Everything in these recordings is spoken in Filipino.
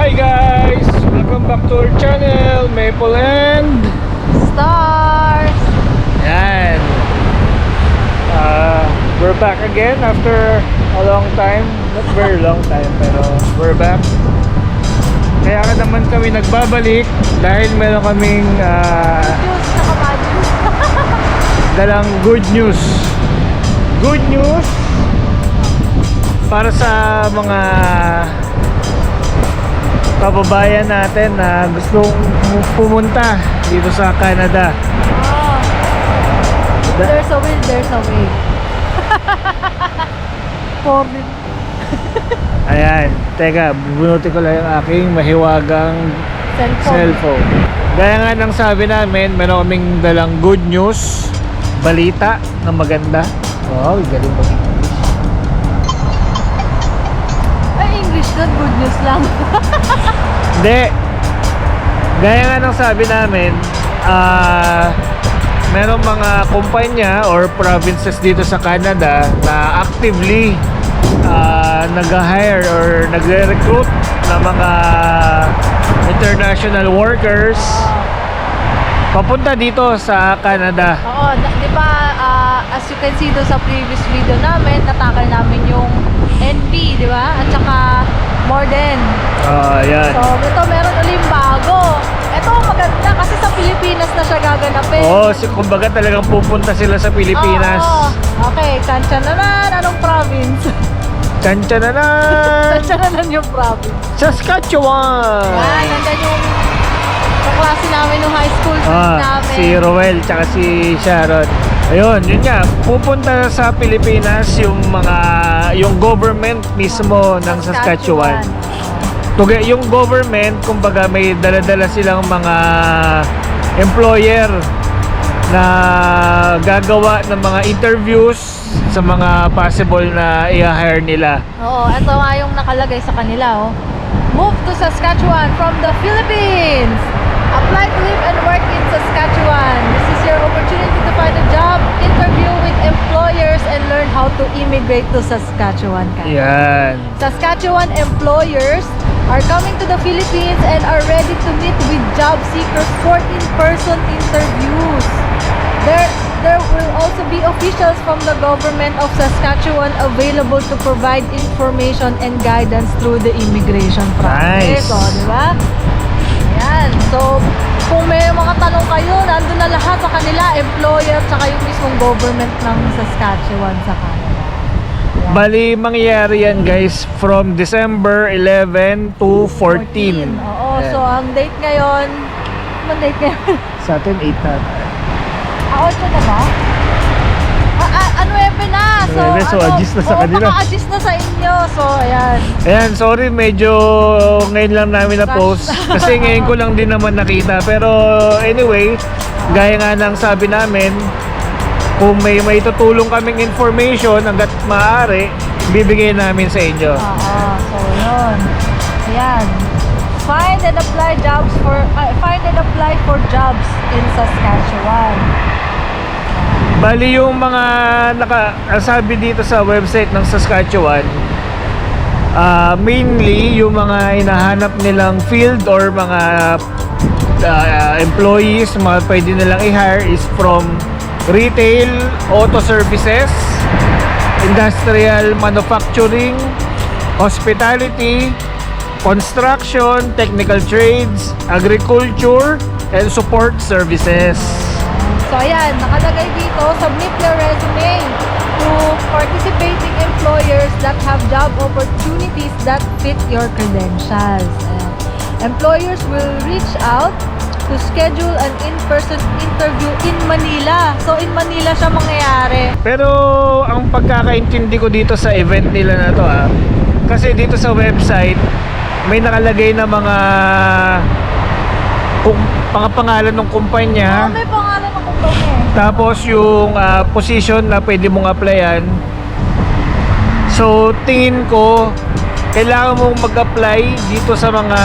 Hi guys! Welcome back to our channel, Maple and Stars! Yan. We're back again after a long time. Not very long time, pero we're back. Kaya ka naman kami nagbabalik dahil meron kaming Juice, naka-juice. dalang good news. Good news para sa mga kababayan natin na gustong pumunta dito sa Canada. Oh. There's a will, there's a way. Foreign. Ayan, teka, bunuti ko lang yung aking mahiwagang cellphone. Gaya nga ng sabi namin, meron kaming dalang good news, balita na maganda. Wow, galing mo. Ay, English doon, good news lang. Hindi. Gaya nga ng sabi namin, merong mga kumpanya or provinces dito sa Canada na actively nag-hire or nagre-recruit ng mga international workers papunta dito sa Canada. Oo, di ba, as you can see doon sa previous video namin, natakal namin yung NB, di ba? At saka Morden. Yan. So, ito meron ulit bago. Ito maganda kasi sa Pilipinas na siya gaganapin. Kumbaga talagang pupunta sila sa Pilipinas. Oo. Okay, Chancananan, anong province? Chancananan! Chancananan yung province. Saskatchewan! Yan, nandyan yung kaklase namin nung high school namin. Si Roel tsaka si Sharon. Ayun, yun nga, pupunta sa Pilipinas yung government mismo ng Saskatchewan. Yung government, kumbaga may dala-dala silang mga employer na gagawa ng mga interviews sa mga possible na i-hire nila. Oo, ito nga yung nakalagay sa kanila, oh. Move to Saskatchewan from the Philippines. Apply to live and work in Saskatchewan. This is your opportunity to find a job, interview with employers, and learn how to immigrate to Saskatchewan. Yan. Saskatchewan employers are coming to the Philippines and are ready to meet with job seekers for in-person interviews. There will also be officials from the government of Saskatchewan available to provide information and guidance through the immigration process. Nice. So, di ba? Ayan. So, kung may mga tanong kayo, nandun na lahat sa kanila, employer, tsaka yung mismong government ng Saskatchewan sa Canada. Ayan. Bali, mangyayari yan guys from December 11 to 14. Oo, Ayan. so ang date ngayon, anong date ngayon? Sa atin 8 na. 8 na ba? 9 na. So, adjust na sa kanila. Naka-adjust na sa inyo. So, ayan. Ayan, sorry, medyo ngayon lang namin na-post. Kasi ngayon ko lang din naman nakita. Pero anyway, gaya nga ng sabi namin, kung may tutulong kaming information hanggat maaari, bibigay namin sa inyo. Oo, so yun. Ayan. Find and apply for jobs in Saskatchewan. Bali yung mga sabi dito sa website ng Saskatchewan, mainly yung mga hinahanap nilang field or mga employees, mga pwede nilang i-hire is from retail, auto services, industrial manufacturing, hospitality, construction, technical trades, agriculture, and support services. So ayan, nakalagay dito, submit your resume to participating employers that have job opportunities that fit your credentials. Ayan. Employers will reach out to schedule an in-person interview in Manila. So in Manila siya mangyayari. Pero ang pagkakaintindi ko dito sa event nila na to kasi dito sa website may nakalagay na mga pangalan ng kumpanya. May pangalan ng kumpanya eh. Tapos yung position na pwede mong applyan. So tingin ko kailangan mong mag-apply dito sa mga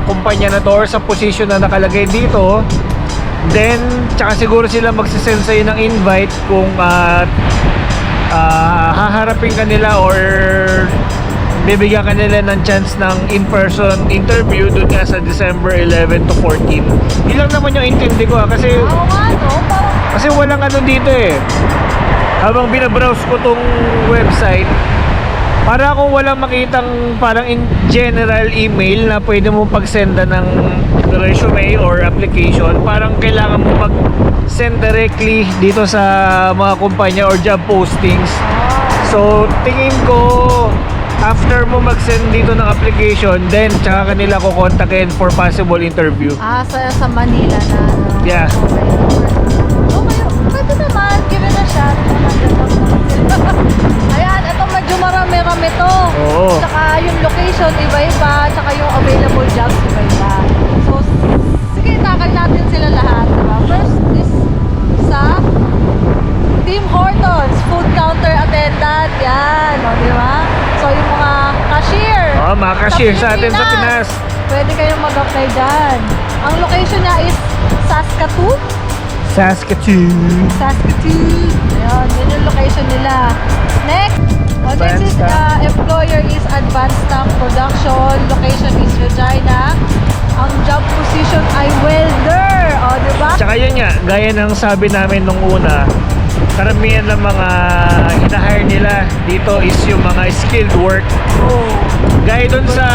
kumpanya na to or sa position na nakalagay dito. Then tsaka siguro sila magsisend sa'yo ng invite kung haharapin ka nila or bibigyan ka nila ng chance ng in-person interview doon nga sa December 11 to 14. Yun lang naman yung intindi ko kasi Oo nga, no? Parang, kasi walang ano dito eh. Habang binabrowse ko tong website, para akong walang makitang parang in general email na pwede mo pagsenda ng resume or application. Parang kailangan mo mag-send directly dito sa mga kumpanya or job postings. So, tingin ko, after mo mag-send dito ng application, then tsaka kanila ko kontakin for possible interview. sa Manila na, no? Yeah. Okay, pwede naman, give it a shot. Ayan, ito medyo marami-rami to. Oo. Tsaka yung location, iba-iba. Tsaka yung available jobs, iba-iba. So, sige, takal natin sila lahat. Diba? First is sa Tim Hortons, food counter attendant. Yan, o, di ba? So, yung mga cashier. Mga cashier sa atin sa Pinas. Pwede kayong mag-apply dyan. Ang location niya is Saskatoon. Saskatoon. Saskatoon. Ayun, yun yung location nila. Next, next is employer is Advanced Stock Production. Location is Regina. Ang job position ay welder. O, di ba? Tsaka yun nga, gaya ng sabi namin nung una, karamihan ng mga hinahire nila dito is yung mga skilled work. Gaya dun sa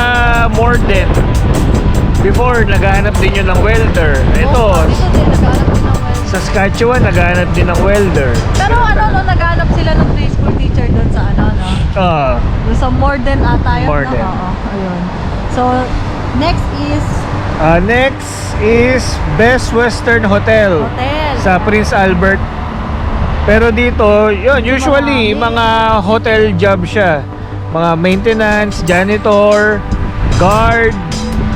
Morden, before naghahanap din yun ng welder. Ito, Dito din, naghanap din ng welder. Saskatchewan, naghahanap din ng welder. Pero ano, no, naghanap sila ng preschool teacher doon sa ano, no? Doon sa Morden ata yun, Morden. no? Oo, ayun. So, next is Best Western Hotel hotel. sa Prince Albert. Pero dito, yun, usually mga hotel job siya. Mga maintenance, janitor, guard,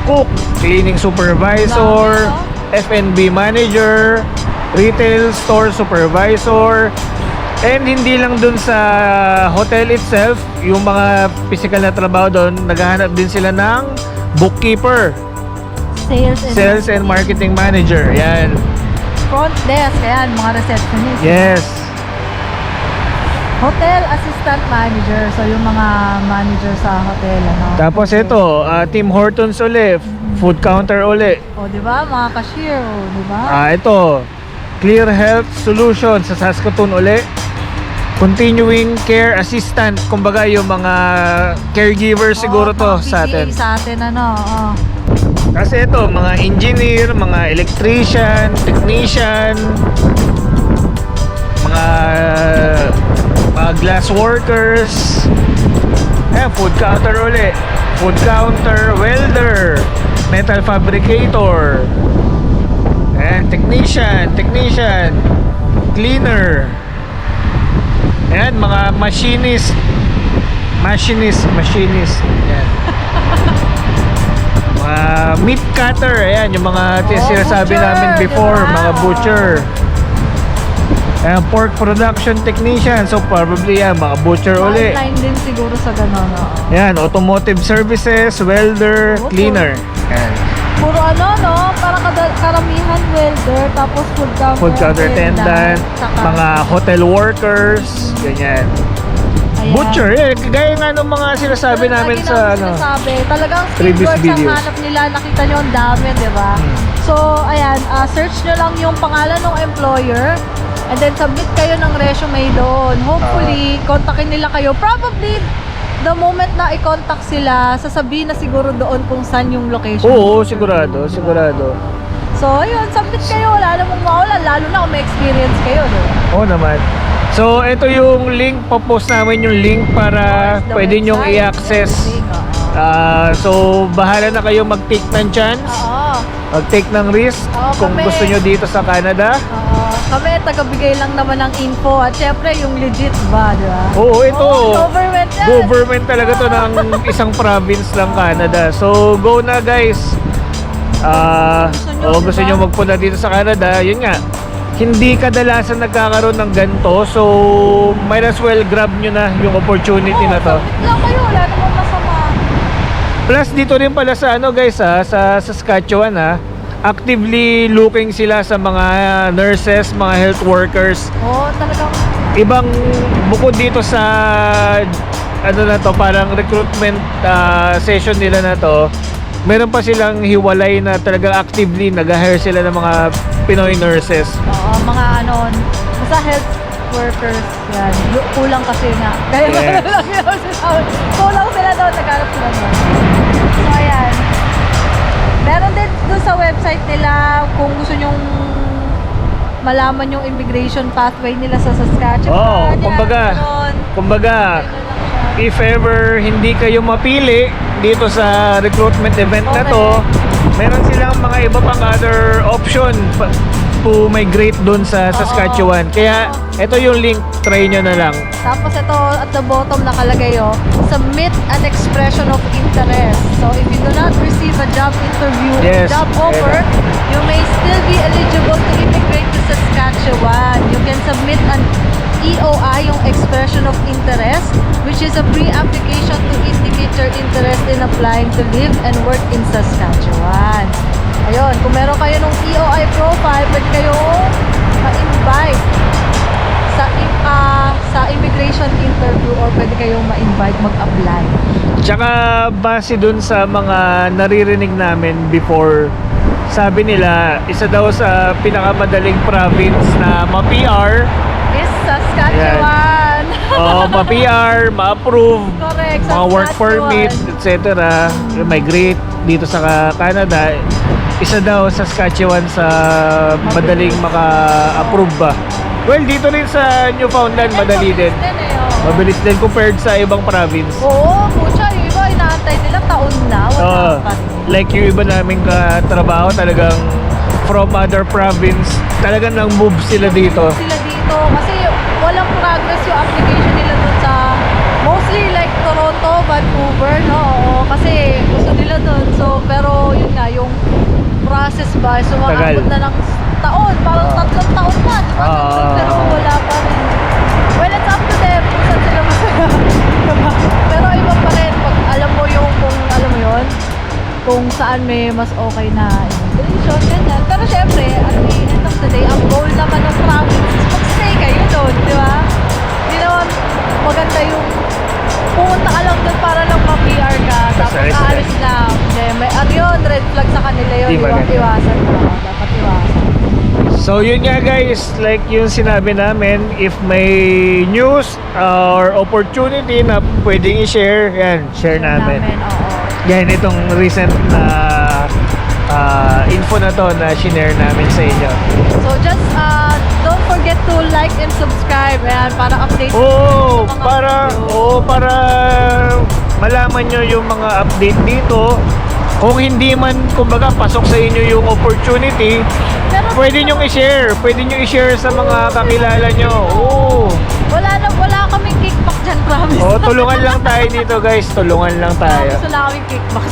cook, cleaning supervisor, F&B manager, retail store supervisor. And hindi lang dun sa hotel itself, yung mga physical na trabaho doon, naghahanap din sila ng bookkeeper, sales and marketing manager. Yan. Front desk, ayan, mga receptionist. Yes. Hotel assistant manager, so yung mga manager sa hotel, ano. Tapos ito, Tim Hortons uli, food counter uli. O, di ba? Mga cashier, o, di ba? Ito, Clear Health Solutions sa Saskatoon uli. Continuing Care Assistant, kumbaga yung mga caregivers siguro to mga sa atin. PCA sa atin, ano, oo. Kasi ito, mga engineer, mga electrician, technician, mga glass workers. Ayan, food counter uli. Food counter, welder, metal fabricator. Ayan, technician, cleaner. Ayan, mga machinist. Ayan. Mga meat cutter. Ayan, yung mga sinasabi butcher, namin before, diba? mga butcher. Ayan, pork production technician. So probably yan, mga butcher uli. Online din siguro sa gano'n, no? Ayan, automotive services, welder, cleaner. Ayan. Puro ano, no? Parang karamihan welder, tapos Food counter attendant, saka, mga hotel workers, ganyan. ayan. Butcher, gaya nga ng mga sinasabi namin Lagi sa namin sinasabi. Talagang previous skilled works ang videos. hanap nila. Nakita nyo ang dami, di ba? So, ayan, search nyo lang yung pangalan ng employer and then submit kayo ng resume doon. Hopefully, kontakin nila kayo. Probably, the moment na i-contact sila, sasabihin na siguro doon kung saan yung location. Oo, sigurado. So, ayun, submit kayo. Wala namang mawala. Lalo na kung may experience kayo, di ba? Oo naman. So, ito yung link, popost namin yung link para The pwede nyong website, i-access. everything, oo. So, bahala na kayo mag-take ng chance, Oo. mag-take ng risk Oo, kung kami. gusto nyo dito sa Canada. Oo. Kami, tagabigay lang naman ng info. At syempre, yung legit ba, di ba? Oo, ito. Oo, government yan. Government talaga to ng isang province lang Canada. So, go na guys. Gusto nyo magpunta dito sa Canada, yun nga. Hindi kadalasan nagkakaroon ng ganito. So, might as well grab nyo na yung opportunity na to. Submit lang kayo. Wala namang masama. Plus, dito rin pala sa ano guys sa Saskatchewan actively looking sila sa mga nurses, mga health workers. Oo, talagang Ibang bukod dito sa ano na to, parang recruitment session nila na to, meron pa silang hiwalay na talagang actively nag-hire sila ng mga Pinoy nurses. Oo, mga ano, basta health workers, yan. Kulang kasi nga. Kaya Yes. kulang sila doon, naghanap sila doon. So, ayan. Meron din doon sa website nila kung gusto nyong malaman yung immigration pathway nila sa Saskatchewan. Oh, Yan, kumbaga, ganon. kumbaga, Ayun na lang siya. if ever hindi kayo mapili dito sa recruitment event na to, meron silang mga iba pang other option to migrate dun sa Saskatchewan. Kaya ito yung link, try nyo na lang. Tapos ito at the bottom nakalagay submit an expression of interest. So if you do not receive a job interview or Yes, job offer, you may still be eligible to immigrate to Saskatchewan. You can submit an EOI, yung expression of interest, which is a pre-application to indicate your interest in applying to live and work in Saskatchewan. Ayun, kung meron kayo ng EOI profile, pwede kayong ma-invite sa immigration interview or pwede kayong ma-invite mag-apply. Tsaka base dun sa mga naririnig namin before, sabi nila, isa daw sa pinakamadaling province na ma-PR. Is Saskatchewan. Ma-PR, ma-approve, Correct, mga work Saskatchewan. permit, etc. Migrate dito sa Canada. Isa daw Saskatchewan sa madaling maka-approve ba. Well, dito rin sa Newfoundland, madali din. Mabilis din compared sa ibang province. Oo, pucha, yung iba inaantay nila taon na, wala pa rin. Like yung iba naming katrabaho, talagang from other province, talagang nang move sila dito. Sila dito kasi walang progress yung application nila dun sa mostly like Toronto, Vancouver, no? Oo, kasi gusto nila dun. So, pero yun nga, yung process ba, so Tagal. maabot na ng taon, parang 3 taon na, di ba? Pero wala pa rin. Well, it's up to them kung saan sila masaya. Pero iba pa rin, pag alam mo yung, kung alam mo yun, kung saan may mas okay na immigration, ganyan. Pero syempre, at the end of the day, ang goal naman ng province is mag-stay kayo doon, di ba? Hindi naman maganda yung pumunta ka lang doon para lang ma-PR ka, tapos resident. aalis na. May ano yun, red flag sa kanila yun, Di ba ganun? iwasan mo. Dapat iwasan. So yun nga guys, like yung sinabi namin, if may news or opportunity na pwedeng i-share, yan, share namin. Oo. Yan, itong recent na info na to na shinare namin sa inyo. So just don't forget to like and subscribe, ayan, para update Oo, sa mga para video. para malaman nyo yung mga update dito. Kung hindi man, kumbaga, pasok sa inyo yung opportunity, Pero pwede nyo i-share. Pwede nyo i-share sa mga kakilala nyo. Oo. wala kaming kickback dyan, promise. Oo, tulungan lang tayo dito guys. Tulungan lang tayo. Promise, wala kaming kickback.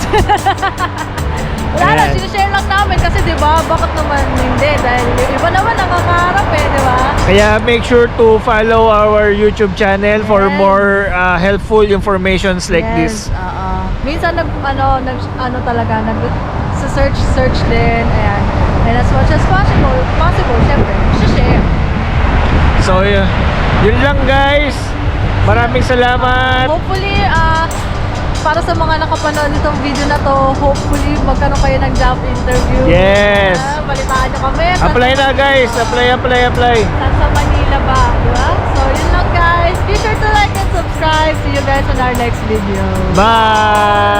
Wala lang, Ayan. sinishare lang namin kasi di ba, bakit naman hindi? Dahil yung iba naman nakakaharap di ba? Kaya make sure to follow our YouTube channel for Yes. more helpful informations like this. Minsan talaga search din, ayan. And as much as possible, syempre, share. So, yun lang guys. Maraming salamat. Hopefully, para sa mga nakapanood nitong video na to, hopefully magkaroon kayo ng job interview. Yes. Balitaan nyo kami. Apply na guys. Apply. Saan sa Manila ba? Diba? So, yun lang guys. Be sure to like and subscribe. See you guys on our next video. Bye!